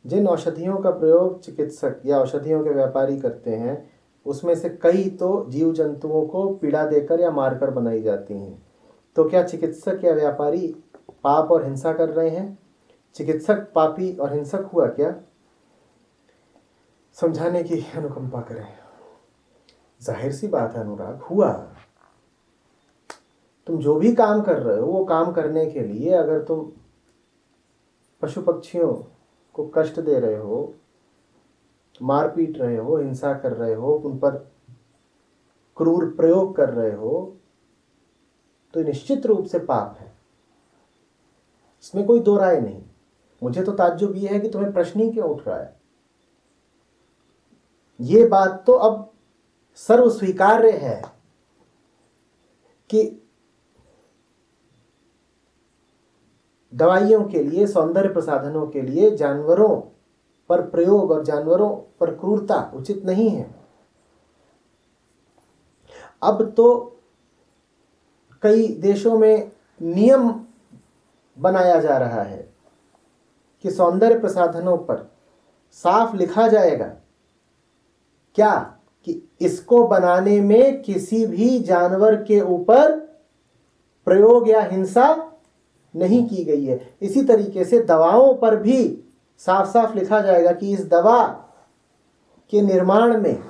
जिन औषधियों का प्रयोग चिकित्सक या औषधियों के व्यापारी करते हैं उसमें से कई तो जीव जंतुओं को पीड़ा देकर या मारकर बनाई जाती हैं। तो क्या चिकित्सक या व्यापारी पाप और हिंसा कर रहे हैं? चिकित्सक पापी और हिंसक हुआ क्या? समझाने की अनुकंपा करें। जाहिर सी बात है अनुराग, हुआ। तुम जो भी काम कर रहे हो वो काम करने के लिए अगर तुम पशु पक्षियों को कष्ट दे रहे हो, मार पीट रहे हो, हिंसा कर रहे हो, उन पर क्रूर प्रयोग कर रहे हो, तो निश्चित रूप से पाप है। इसमें कोई दो राय नहीं। मुझे तो ताज्जुब ये है कि तुम्हें प्रश्न ही क्यों उठ रहा है। ये बात तो अब सर्व स्वीकार्य है कि दवाइयों के लिए, सौंदर्य प्रसाधनों के लिए जानवरों पर प्रयोग और जानवरों पर क्रूरता उचित नहीं है। अब तो कई देशों में नियम बनाया जा रहा है कि सौंदर्य प्रसाधनों पर साफ लिखा जाएगा क्या कि इसको बनाने में किसी भी जानवर के ऊपर प्रयोग या हिंसा नहीं की गई है। इसी तरीके से दवाओं पर भी साफ साफ लिखा जाएगा कि इस दवा के निर्माण में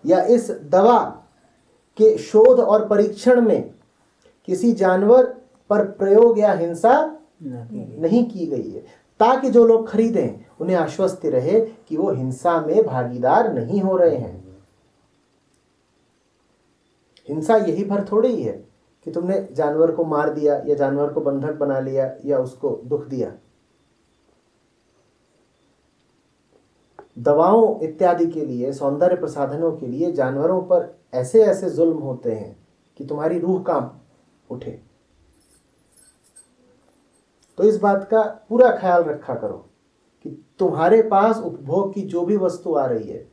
या इस दवा के शोध और परीक्षण में किसी जानवर पर प्रयोग या हिंसा नहीं की गई है, ताकि जो लोग खरीदें उन्हें आश्वस्त रहे कि वो हिंसा में भागीदार नहीं हो रहे हैं। हिंसा यही भर थोड़ी ही है कि तुमने जानवर को मार दिया या जानवर को बंधक बना लिया या उसको दुख दिया। दवाओं इत्यादि के लिए, सौंदर्य प्रसाधनों के लिए जानवरों पर ऐसे ऐसे जुल्म होते हैं कि तुम्हारी रूह कांप उठे। तो इस बात का पूरा ख्याल रखा करो कि तुम्हारे पास उपभोग की जो भी वस्तु आ रही है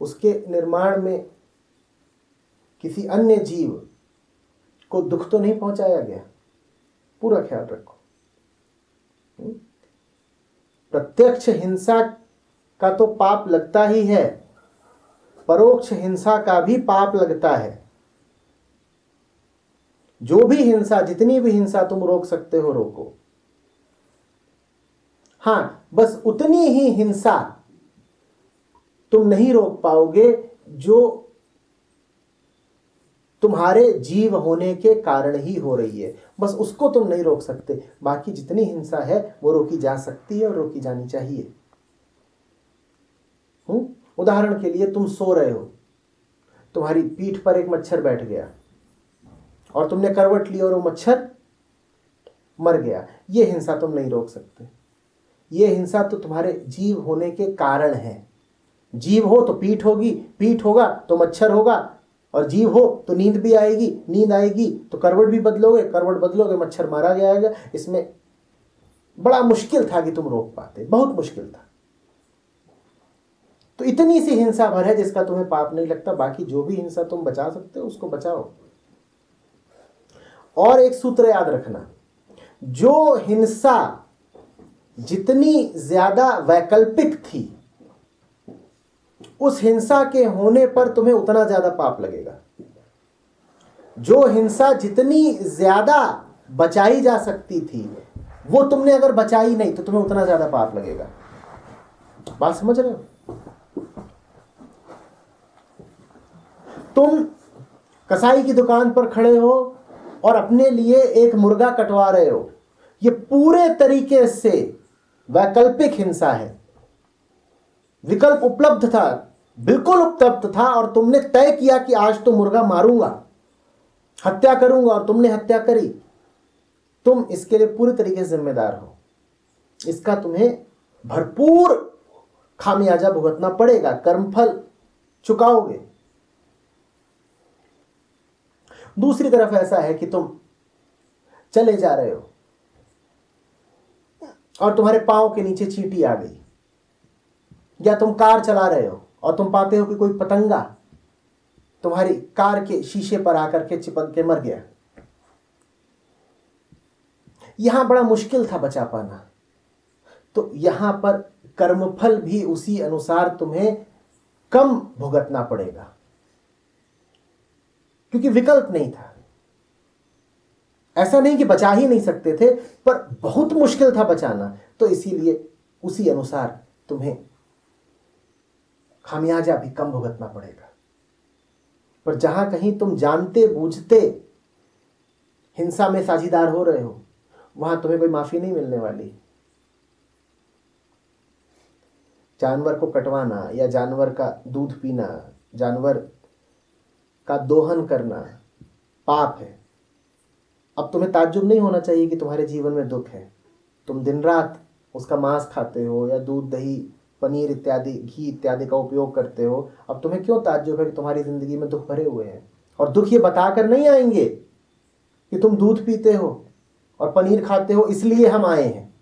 उसके निर्माण में किसी अन्य जीव को दुख तो नहीं पहुंचाया गया। पूरा ख्याल रखो। प्रत्यक्ष हिंसा का तो पाप लगता ही है, परोक्ष हिंसा का भी पाप लगता है। जो भी हिंसा, जितनी भी हिंसा तुम रोक सकते हो रोको। हाँ, बस उतनी ही हिंसा तुम नहीं रोक पाओगे जो तुम्हारे जीव होने के कारण ही हो रही है। बस उसको तुम नहीं रोक सकते। बाकी जितनी हिंसा है वो रोकी जा सकती है और रोकी जानी चाहिए। उदाहरण के लिए तुम सो रहे हो, तुम्हारी पीठ पर एक मच्छर बैठ गया और तुमने करवट ली और वो मच्छर मर गया। ये हिंसा तुम नहीं रोक सकते। ये हिंसा तो तुम्हारे जीव होने के कारण है। जीव हो तो पीठ होगी, पीठ होगा तो मच्छर होगा, और जीव हो तो नींद भी आएगी, नींद आएगी तो करवट भी बदलोगे, करवट बदलोगे मच्छर मारा जाएगा। इसमें बड़ा मुश्किल था कि तुम रोक पाते, बहुत मुश्किल था। तो इतनी सी हिंसा भर है जिसका तुम्हें पाप नहीं लगता। बाकी जो भी हिंसा तुम बचा सकते हो उसको बचाओ। और एक सूत्र याद रखना, जो हिंसा जितनी ज्यादा वैकल्पिक थी उस हिंसा के होने पर तुम्हें उतना ज्यादा पाप लगेगा। जो हिंसा जितनी ज्यादा बचाई जा सकती थी वो तुमने अगर बचाई नहीं तो तुम्हें उतना ज्यादा पाप लगेगा। बात समझ रहे हो? तुम कसाई की दुकान पर खड़े हो और अपने लिए एक मुर्गा कटवा रहे हो, ये पूरे तरीके से वैकल्पिक हिंसा है। विकल्प उपलब्ध था, बिल्कुल उपलब्ध था, और तुमने तय किया कि आज तो मुर्गा मारूंगा, हत्या करूंगा, और तुमने हत्या करी। तुम इसके लिए पूरी तरीके से जिम्मेदार हो। इसका तुम्हें भरपूर खामियाजा भुगतना पड़ेगा, कर्मफल चुकाओगे। दूसरी तरफ ऐसा है कि तुम चले जा रहे हो और तुम्हारे पांव के नीचे चींटी आ गई, या तुम कार चला रहे हो और तुम पाते हो कि कोई पतंगा तुम्हारी कार के शीशे पर आकर के चिपक के मर गया। यहां बड़ा मुश्किल था बचा पाना। तो यहां पर कर्मफल भी उसी अनुसार तुम्हें कम भुगतना पड़ेगा, क्योंकि विकल्प नहीं था। ऐसा नहीं कि बचा ही नहीं सकते थे, पर बहुत मुश्किल था बचाना, तो इसीलिए उसी अनुसार तुम्हें खामियाजा भी कम भुगतना पड़ेगा। पर जहां कहीं तुम जानते बूझते हिंसा में साझीदार हो रहे हो, वहां तुम्हें कोई माफी नहीं मिलने वाली। जानवर को कटवाना या जानवर का दूध पीना, जानवर का दोहन करना पाप है। अब तुम्हें ताज्जुब नहीं होना चाहिए कि तुम्हारे जीवन में दुख है। तुम दिन रात उसका मांस खाते हो या दूध, दही, पनीर इत्यादि, घी इत्यादि का उपयोग करते हो। अब तुम्हें क्यों ताज्जुब है कि तुम्हारी जिंदगी में दुख भरे हुए हैं? और दुख ये बताकर नहीं आएंगे कि तुम दूध पीते हो और पनीर खाते हो इसलिए हम आए हैं।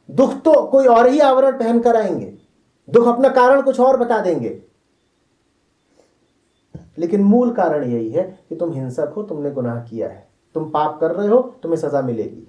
दुख तो कोई और ही आवरण पहनकर आएंगे, दुख अपना कारण कुछ और बता देंगे, लेकिन मूल कारण यही है कि तुम हिंसक हो, तुमने गुनाह किया है, तुम पाप कर रहे हो, तुम्हें सजा मिलेगी।